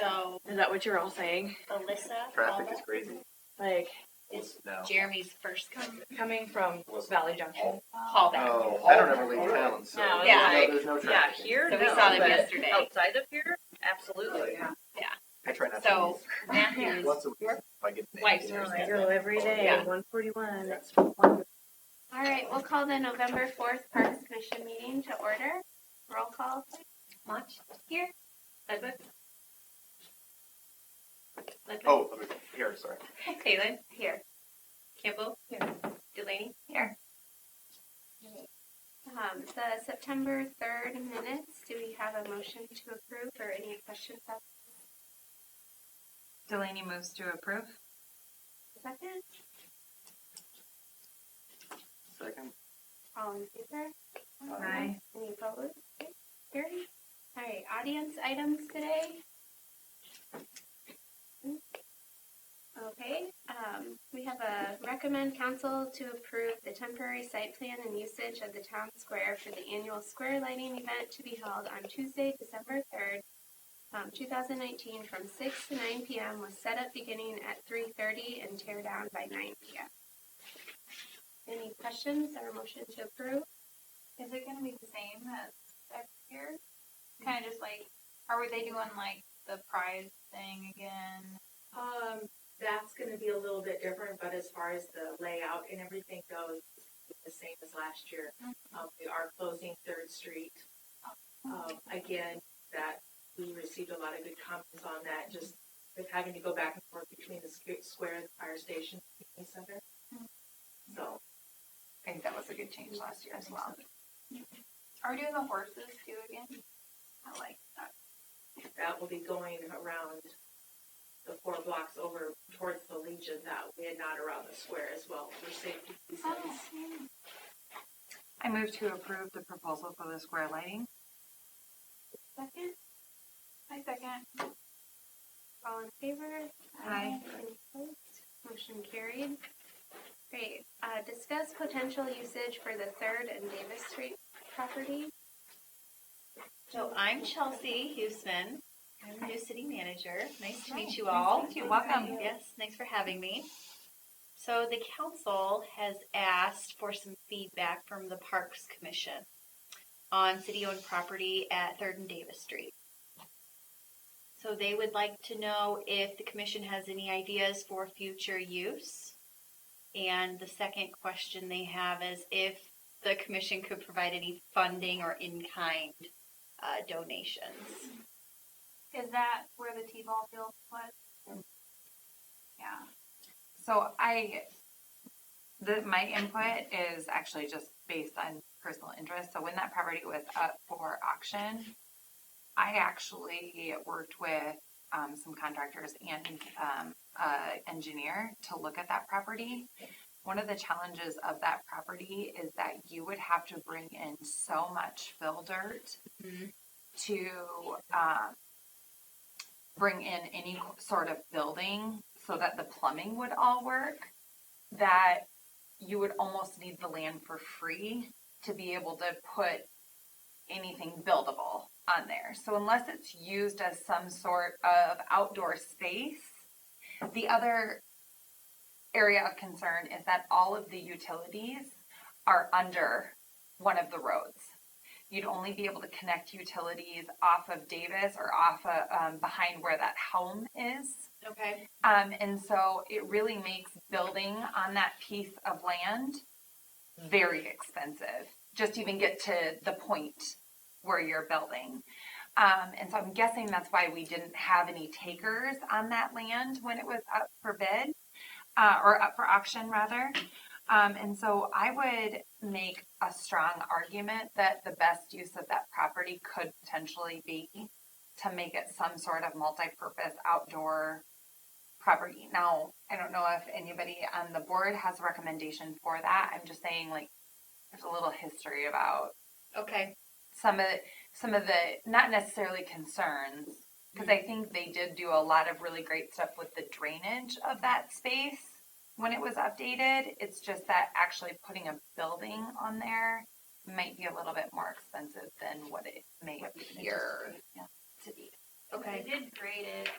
So Is that what you're all saying? Alyssa, Traffic is crazy. Like, is No. Jeremy's first coming from Valley Junction. callback. Oh, I don't ever leave town, so No, yeah. there's no Yeah, traffic. here, So we no, saw them but yesterday. outside of here, absolutely, yeah. I try not So to Matthew's leave. Once a week, if I get the Wife's name. I go every day, Yeah. 141, that's All right, we'll call the November 4th Parks Commission meeting to order. Roll call, please. Munch here. Ledwith. Oh, here, sorry. Taylor. Here. Campbell. Here. Delaney. Here. The September 3rd minutes, do we have a motion to approve or any questions? Delaney moves to approve. Second, Second. all in favor? Aye. Any opposed? Okay, carried. All right, audience items today. Okay, we have a recommend council to approve the temporary site plan and usage of the town square for the annual square lighting event to be held on Tuesday, December 3rd, 2019 from 6 to 9 p.m. with setup beginning at 3:30 and tear down by 9 p.m. Any questions or motion to approve? Is it going to be the same as every year? Kind of just like, are they doing like the prize thing again? That's going to be a little bit different, but as far as the layout and everything goes, it's the same as last year. We are closing 3rd Street. Again, that we received a lot of good comments on that, just with having to go back and forth between the square and the fire station center. So, I think that was a good change last year as well. Are we doing the horses too again? I like that. that will be going around the 4 blocks over towards the Legion that way, and not around the square as well for safety reasons. I move to approve the proposal for the square lighting. Second, I second. all in favor? Aye. Any opposed? Motion carried. Great. Discuss potential usage for the 3rd and Davis Street property. So I'm Chelsea Huseman. I'm the new city manager. Nice to meet you all. Thank you. Welcome. Yes, thanks for having me. So the council has asked for some feedback from the Parks Commission on city-owned property at 3rd and Davis Street. So they would like to know if the commission has any ideas for future use. And the second question they have is if the commission could provide any funding or in-kind donations. Is that where the T-ball field was? Yeah. So my input is actually just based on personal interest. So when that property was up for auction, I actually worked with some contractors and engineer to look at that property. One of the challenges of that property is that you would have to bring in so much fill dirt to bring in any sort of building so that the plumbing would all work, that you would almost need the land for free to be able to put anything buildable on there. So unless it's used as some sort of outdoor space, the other area of concern is that all of the utilities are under one of the roads. You'd only be able to connect utilities off of Davis or off of behind where that home is. Okay. And so it really makes building on that piece of land very expensive. Just even get to the point where you're building. And so I'm guessing that's why we didn't have any takers on that land when it was up for bid, or up for auction rather. And so I would make a strong argument that the best use of that property could potentially be to make it some sort of multi-purpose outdoor property. Now, I don't know if anybody on the board has a recommendation for that. I'm just saying, like, there's a little history about Okay. some of the not necessarily concerns, because I think they did do a lot of really great stuff with the drainage of that space when it was updated. It's just that actually putting a building on there might be a little bit more expensive than what it may appear to be. Okay. They did grade it,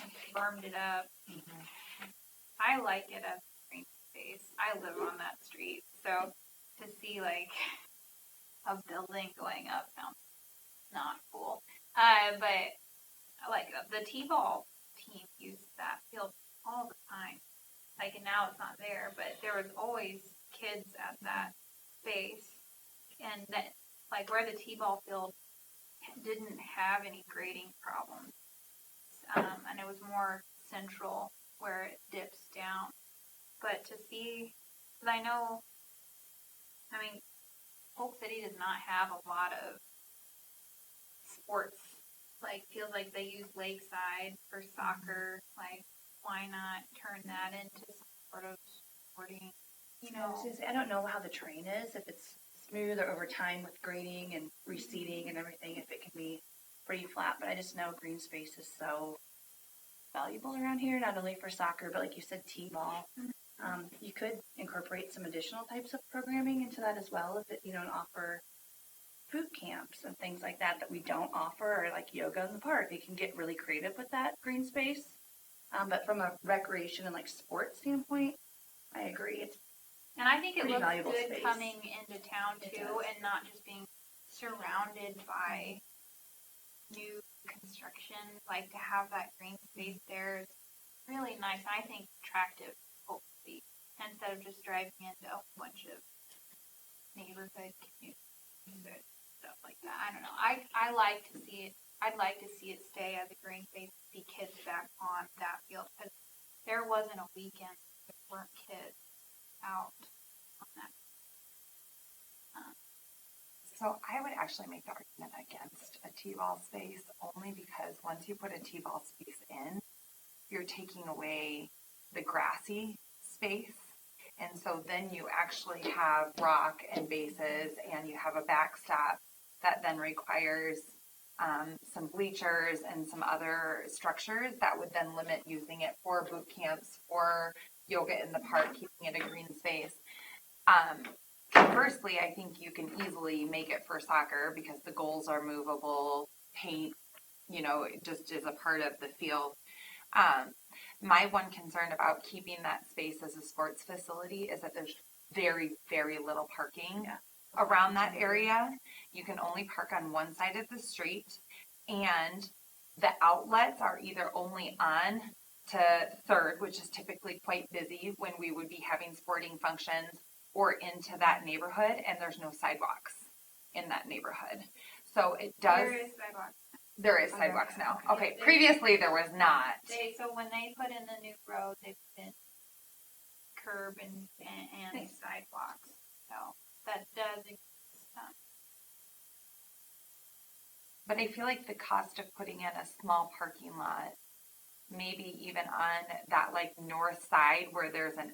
and firmed it up. I like it as a green space. I live on that street, so to see like a building going up sounds not cool. But like the T-ball team used that field all the time. Like now it's not there, but there was always kids at that space, and that like where the T-ball field didn't have any grading problems, and it was more central where it dips down. But to see, because I mean, Polk City does not have a lot of sports. Like, feels like they use Lakeside for soccer. Like, why not turn that into some sort of sporting, you I was know? gonna say, I don't know how the terrain is, if it's smooth or over time with grading and reseeding and everything, if it can be pretty flat, but I just know green space is so valuable around here, not only for soccer, but like you said, T-ball. You could incorporate some additional types of programming into that as well, if it, and offer boot camps and things like that we don't offer, or like yoga in the park. They can get really creative with that green space. But from a recreation and like sports standpoint, I agree. It's And I think it pretty looks valuable good space. coming into town It too, does. and not just being surrounded by new construction. Like to have that green space there is really nice. And I think attractive, hopefully, instead of just driving into a bunch of neighborhood communities or stuff like that. I don't know. I like to see it. I'd like to see it stay as a green space. See kids back on that field, because there wasn't a weekend there weren't kids out on that. So I would actually make the argument against a T-ball space only because once you put a T-ball space in, you're taking away the grassy space. And so then you actually have rock and bases, and you have a backstop that then requires some bleachers and some other structures that would then limit using it for boot camps, for yoga in the park, keeping it a green space. Conversely, I think you can easily make it for soccer because the goals are movable, paint, it just is a part of the field. My one concern about keeping that space as a sports facility is that there's very, very little parking around that area. You can only park on one side of the street, and the outlets are either only on to 3rd, which is typically quite busy when we would be having sporting functions, or into that neighborhood, and there's no sidewalks in that neighborhood. So it does. There is sidewalks. There is sidewalks now. Okay, previously there was not. So when they put in the new road, they put in curb and sidewalks. So that does exist. But I feel like the cost of putting in a small parking lot, maybe even on that like north side where there's an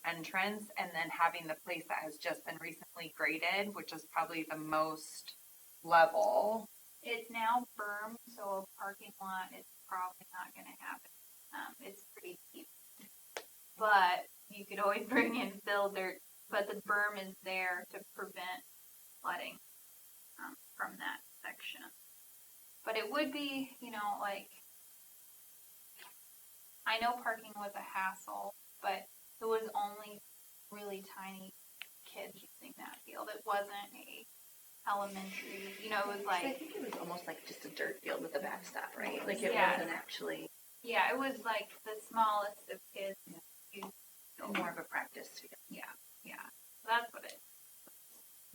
entrance, and then having the place that has just been recently graded, which is probably the most level. It's now berm, so a parking lot is probably not going to happen. It's pretty deep, but you could always bring in fill dirt. But the berm is there to prevent flooding from that section. But it would be, I know parking was a hassle, but it was only really tiny kids using that field. It wasn't a elementary, it was I like, think it was almost like just a dirt field with a backstop, right? Like it Yeah. wasn't actually yeah, it was like the smallest of kids used. more of a practice field. Yeah. That's what it's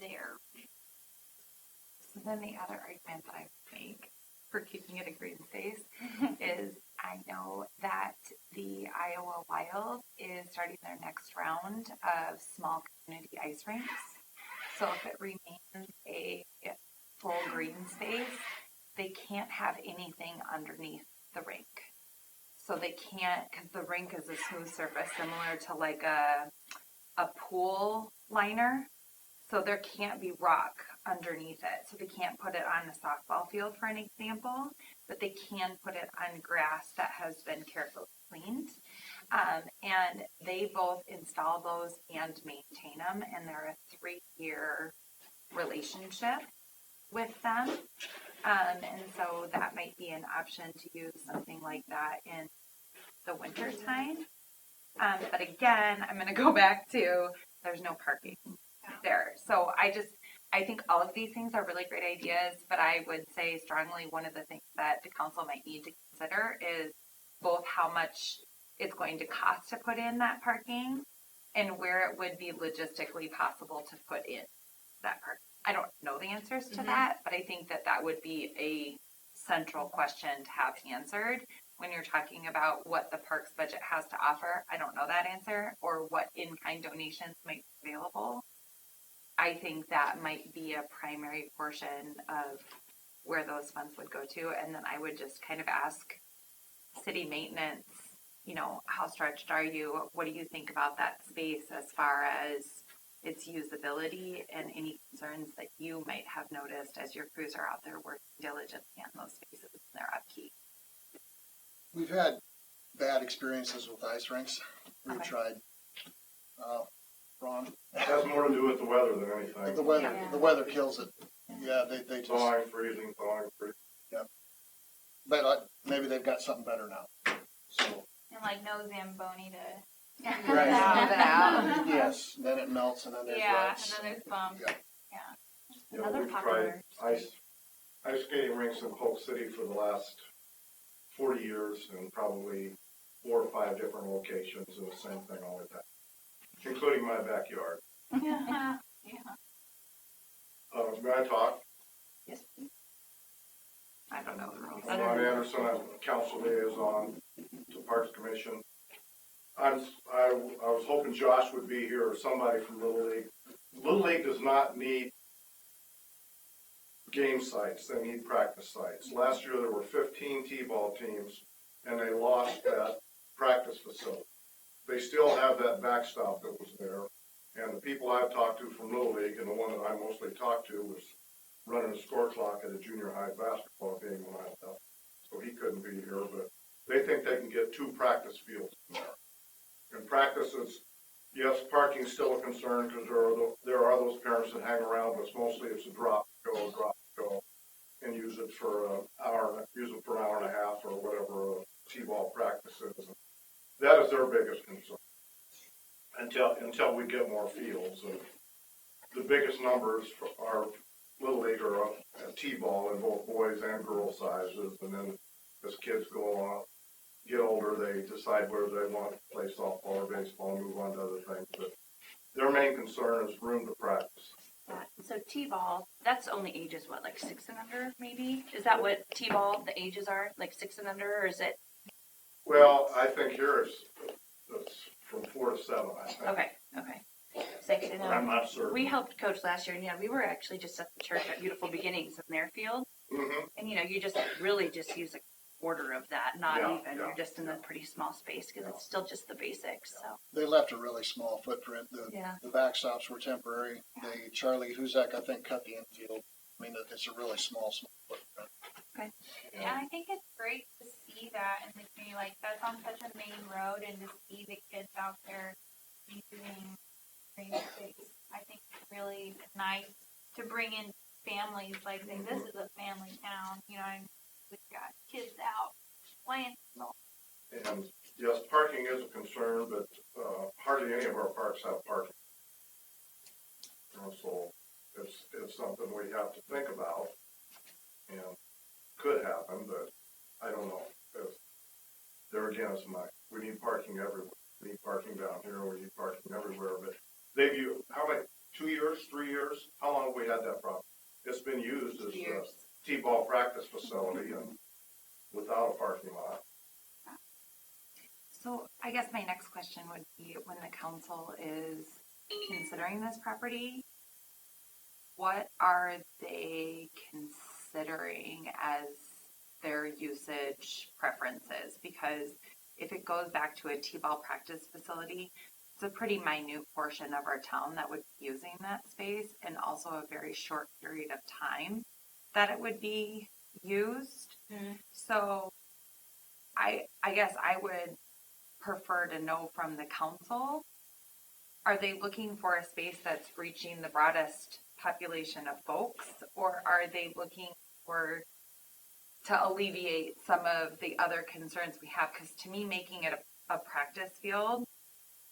there. So then the other argument that I would make for keeping it a green space is I know that the Iowa Wild is starting their next round of small community ice rinks. So if it remains a full green space, they can't have anything underneath the rink. So they can't, because the rink is a smooth surface similar to like a pool liner. So there can't be rock underneath it. So they can't put it on a softball field, for an example, but they can put it on grass that has been carefully cleaned. And they both install those and maintain them, and they're a 3-year relationship with them. And so that might be an option to use something like that in the winter time. But again, I'm going to go back to there's no parking there. So I think all of these things are really great ideas, but I would say strongly one of the things that the council might need to consider is both how much it's going to cost to put in that parking and where it would be logistically possible to put in that parking. I don't know the answers to that, but I think that that would be a central question to have answered when you're talking about what the parks budget has to offer. I don't know that answer, or what in-kind donations might be available. I think that might be a primary portion of where those funds would go to. And then I would just kind of ask city maintenance, how stretched are you? What do you think about that space as far as its usability and any concerns that you might have noticed as your crews are out there working diligently on those spaces and their upkeep? We've had bad experiences with ice rinks. We've tried. Ron? It has more to do with the weather than anything. The weather kills it. Yeah, they just. Thawing, freezing. Yeah. But maybe they've got something better now. So. And like no Zamboni to Right. Out. Yes. Then it melts and then there's ruts. and then there's bumps. Yeah, Another we've popular tried ice skating rinks in Polk City for the last 40 years and probably 4 or 5 different locations, and the same thing all the time, including my backyard. Yeah. May I talk? Yes. I don't know the rules. I'm Ron Anderson. I'm council liaison to Parks Commission. I was hoping Josh would be here or somebody from Little League. Little League does not need game sites. They need practice sites. Last year there were 15 T-ball teams and they lost that practice facility. They still have that backstop that was there. And the people I've talked to from Little League, and the one that I mostly talked to was running a score clock at a junior high basketball game when I left. So he couldn't be here, but they think they can get 2 practice fields in there. And practices, yes, parking's still a concern because there are those parents that hang around, but mostly it's a drop, go, and use it for an hour and a half or whatever a T-ball practice is. That is their biggest concern until we get more fields. And the biggest numbers are Little League or T-ball in both boys and girls sizes, and then as kids go on, get older, they decide whether they want to play softball or baseball and move on to other things. But their main concern is room to practice. So T-ball, that's only ages, what, like 6 and under, maybe? Is that what T-ball, the ages are, like 6 and under, or is it? Well, I think here it's from 4 to 7, I think. Okay. 6 and I'm not certain. We helped coach last year, and we were actually just at the church at Beautiful Beginnings in their field. Mm-hmm. And, you just really just use a quarter of that, not Yeah, even. yeah. You're just in a pretty small space because it's still just the basics, so. They left a really small footprint. The backstops were temporary. Charlie Huzak, I think, cut the infield. I mean, it's a really small footprint. Okay. And I think it's great to see that in the community. Like, that's on such a main road, and to see the kids out there using green space. I think it's really nice to bring in families, like, say, this is a family town, we've got kids out playing. And yes, parking is a concern, but hardly any of our parks have parking. So it's something we have to think about, and could happen, but I don't know. There again, we need parking everywhere. We need parking down here. We need parking everywhere. But how many? 2 years, 3 years? How long have we had that problem? It's been used as a T-ball practice facility and without a parking lot. So I guess my next question would be, when the council is considering this property, what are they considering as their usage preferences? Because if it goes back to a T-ball practice facility, it's a pretty minute portion of our town that would be using that space, and also a very short period of time that it would be used. So I guess I would prefer to know from the council, are they looking for a space that's reaching the broadest population of folks, or are they looking for to alleviate some of the other concerns we have. Because to me, making it a practice field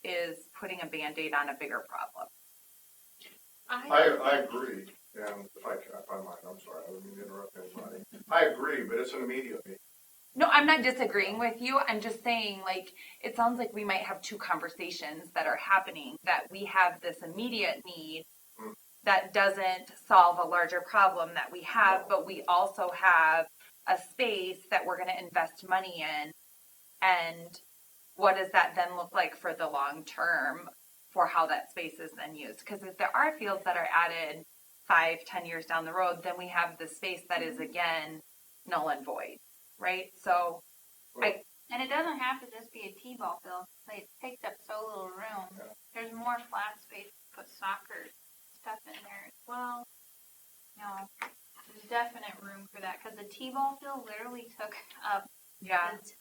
is putting a Band-Aid on a bigger problem. I agree, and if I might, I'm sorry, I didn't mean to interrupt anybody. I agree, but it's an immediate need. No, I'm not disagreeing with you. I'm just saying, like, it sounds like we might have two conversations that are happening, that we have this immediate need that doesn't solve a larger problem that we have, but we also have a space that we're going to invest money in. And what does that then look like for the long term for how that space is then used? Because if there are fields that are added 5-10 years down the road, then we have the space that is, again, null and void, right? So, And it doesn't have to just be a T-ball field. Like, it takes up so little room. There's more flat space to put soccer stuff in there as well. No, there's definite room for that because the T-ball field literally took up the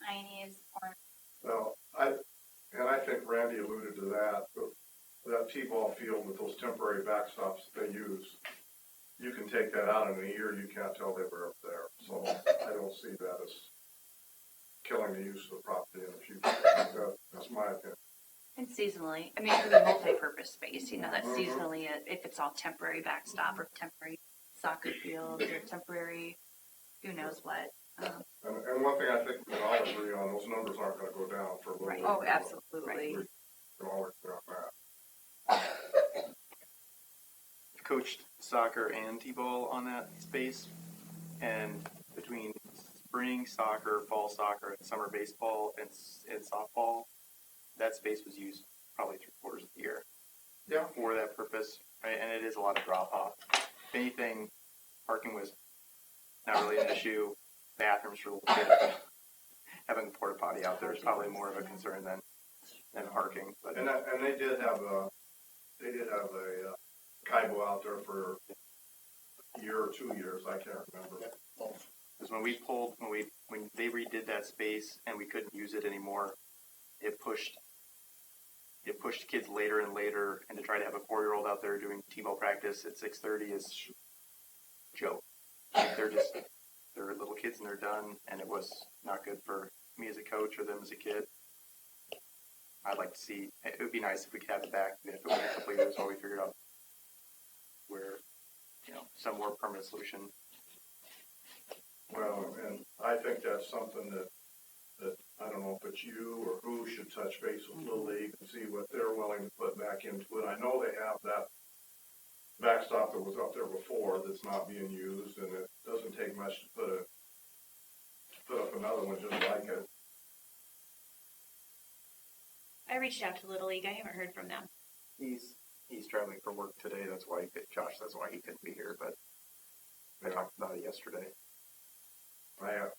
tiniest corner. Well, I think Randy alluded to that, but that T-ball field with those temporary backstops that they use, you can take that out in a year, you can't tell they were up there. So I don't see that as killing the use of the property in the future. That's my opinion. And seasonally, I mean, it would be multi-purpose space, that seasonally, if it's all temporary backstop or temporary soccer field or temporary, who knows what. And one thing I think we can all agree on, those numbers aren't going to go down for a little bit. Oh, absolutely. We can all agree on that. I've coached soccer and t-ball on that space, and between spring soccer, fall soccer, and summer baseball and softball, that space was used probably 3/4 of the year. Yeah. For that purpose, right? And it is a lot of drop off. If anything, parking was not really an issue. Bathrooms for little kids, having a porta potty out there is probably more of a concern than parking. But and they did have a Kaibo out there for a year or 2 years. I can't remember. Because when they redid that space and we couldn't use it anymore, it pushed kids later and later, and to try to have a 4-year-old out there doing t-ball practice at 6:30 is a joke. Like they're little kids and they're done, and it was not good for me as a coach or them as a kid. I'd like to see, it would be nice if we could have it back, if it was a couple of years while we figured out where, some more permanent solution. Well, and I think that's something that I don't know if it's you or who should touch base with Little League and see what they're willing to put back into it. I know they have that backstop that was up there before that's not being used, and it doesn't take much to put up another one just like it. I reached out to Little League. I haven't heard from them. He's traveling for work today. That's why that's why he couldn't be here. But I talked about it yesterday. I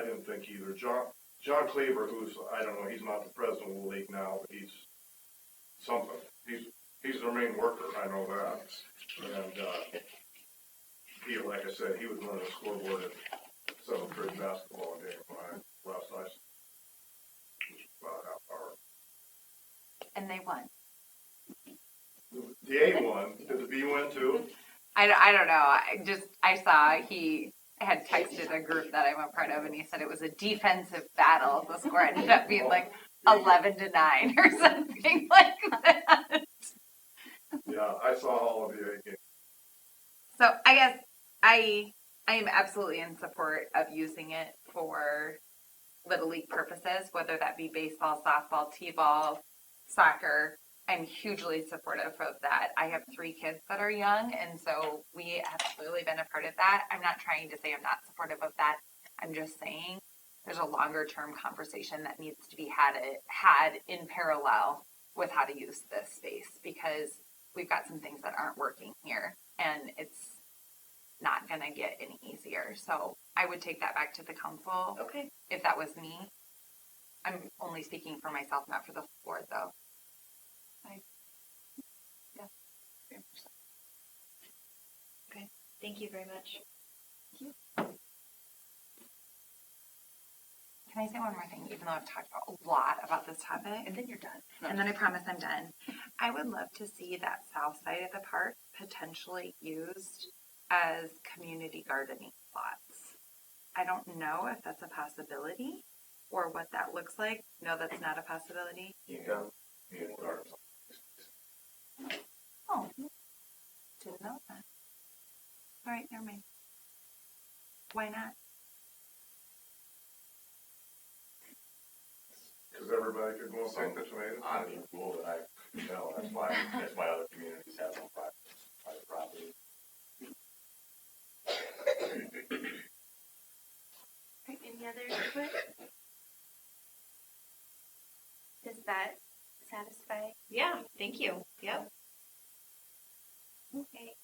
didn't think either. John Cleaver, who's, I don't know, he's not the president of the league now, but he's something. He's their main worker, I know that. And he, like I said, he was running the scoreboard at 7th grade basketball game when last I was about a half hour. And they won. The A won. Did the B win too? I don't know. I saw he had texted a group that I'm a part of, and he said it was a defensive battle. The score ended up being like 11-9 or something like that. Yeah, I saw all of the A games. So I guess I am absolutely in support of using it for Little League purposes, whether that be baseball, softball, t-ball, soccer. I'm hugely supportive of that. I have 3 kids that are young, and so we have clearly been a part of that. I'm not trying to say I'm not supportive of that. I'm just saying there's a longer term conversation that needs to be had in parallel with how to use this space, because we've got some things that aren't working here, and it's not going to get any easier. So I would take that back to the council. Okay. If that was me. I'm only speaking for myself, not for the board, though. Okay. Thank you very much. Can I say one more thing, even though I've talked a lot about this topic? And then you're done. And then I promise I'm done. I would love to see that south side of the park potentially used as community gardening plots. I don't know if that's a possibility or what that looks like. No, that's not a possibility. Oh, didn't know that. All right, never mind. Why not? Because everybody could go and pick the tomatoes. I mean, cool, but that's why other communities have some private property. Right, any other input? Does that satisfy? Yeah, thank you. Yep. Okay.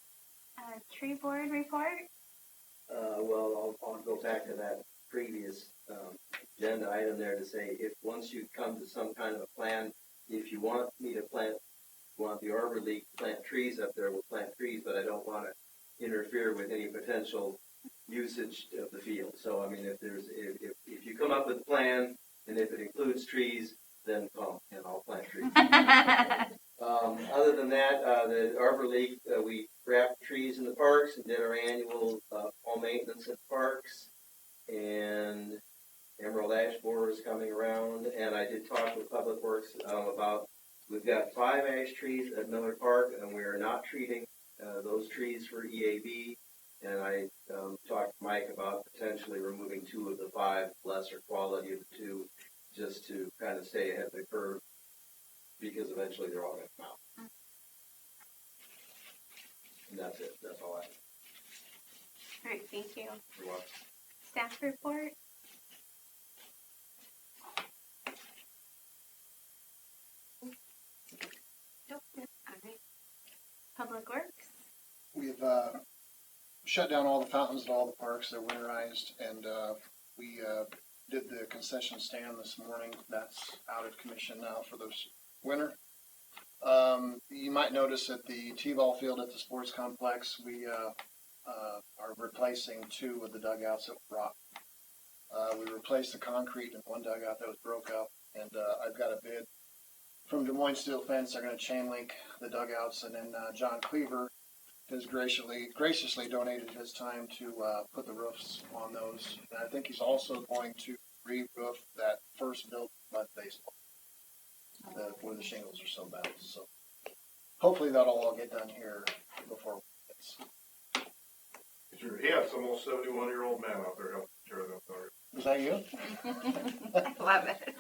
Tree board report? Well, I'll go back to that previous agenda item there to say, if once you come to some kind of a plan, if you want me to want the Arbor League to plant trees up there, we'll plant trees, but I don't want to interfere with any potential usage of the field. So, I mean, if you come up with a plan, and if it includes trees, then come and I'll plant trees. Other than that, the Arbor League, we wrapped trees in the parks and did our annual fall maintenance at parks. And Emerald Ash Borer is coming around. And I did talk with Public Works about, we've got 5 ash trees at Miller Park, and we are not treating those trees for EAB. And I talked to Mike about potentially removing 2 of the 5, lesser quality of the 2, just to kind of stay ahead of the curve, because eventually they're all going to come out. And that's it. That's all I have. All right, thank you. You're welcome. Staff report? Nope. All right. Public Works? We've shut down all the fountains at all the parks. They're winterized, and we did the concession stand this morning. That's out of commission now for this winter. You might notice at the T-ball field at the sports complex, we are replacing 2 of the dugouts that were rotten. We replaced the concrete in one dugout that was broke up, and I've got a bid from Des Moines Steel Fence. They're going to chain link the dugouts, and then John Cleaver has graciously donated his time to put the roofs on those. And I think he's also going to re-roof that first built mud baseball where the shingles are so bad. So hopefully that'll all get done here before it's. He had some old 71-year-old man out there helping tear them apart. Was that you? I love it.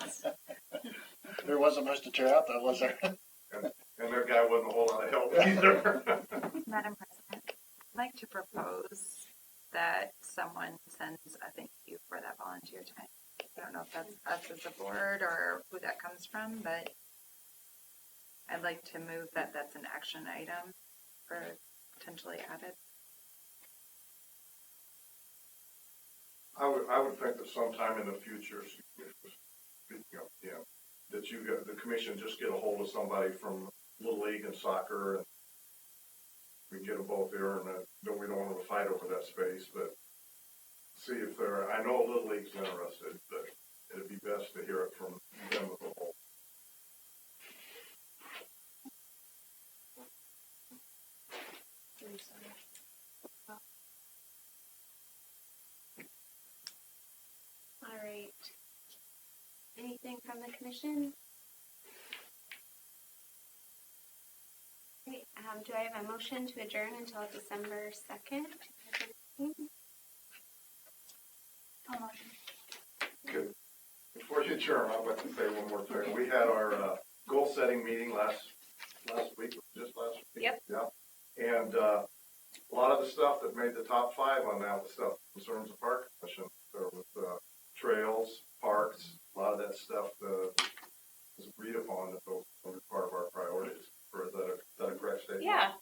There wasn't much to tear out though, was there? And their guy wasn't a whole lot of help either. Madam President, I'd like to propose that someone sends a thank you for that volunteer time. I don't know if that's us as a board or who that comes from, but I'd like to move that that's an action item for potentially added. I would think that sometime in the future, that the commission just get a hold of somebody from Little League and soccer, and we can get them both here, and we don't want to fight over that space, but see if I know Little League's interested, but it'd be best to hear it from them as a whole. All right. Anything from the commission? Okay, do I have a motion to adjourn until December 2nd? Okay. Before you adjourn, I'd like to say one more thing. We had our goal setting meeting last week, just last week. Yep. Yeah. And a lot of the stuff that made the top 5 on that was stuff that concerns the park commission. There was trails, parks, a lot of that stuff was agreed upon that those were part of our priorities. Is that a correct statement? Yeah.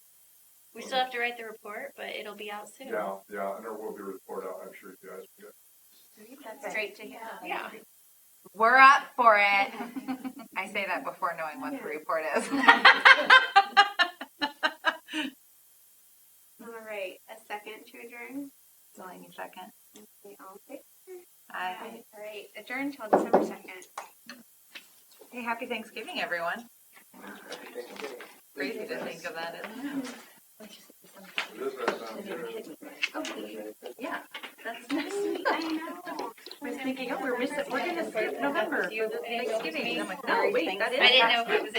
We still have to write the report, but it'll be out soon. Yeah, and there will be a report out, I'm sure you guys will get. That's great to hear. Yeah. We're up for it. I say that before knowing what the report is. All right, a second to adjourn. So I need a second. Okay, all in favor? Aye. All right, adjourn till December 2nd. Hey, happy Thanksgiving, everyone. Crazy to think of that, isn't it? Does that sound good? Okay. Yeah. That's sweet. I know. thinking, oh, we're gonna skip November for the Thanksgiving. And I'm like, no, wait, that is. I didn't know if it was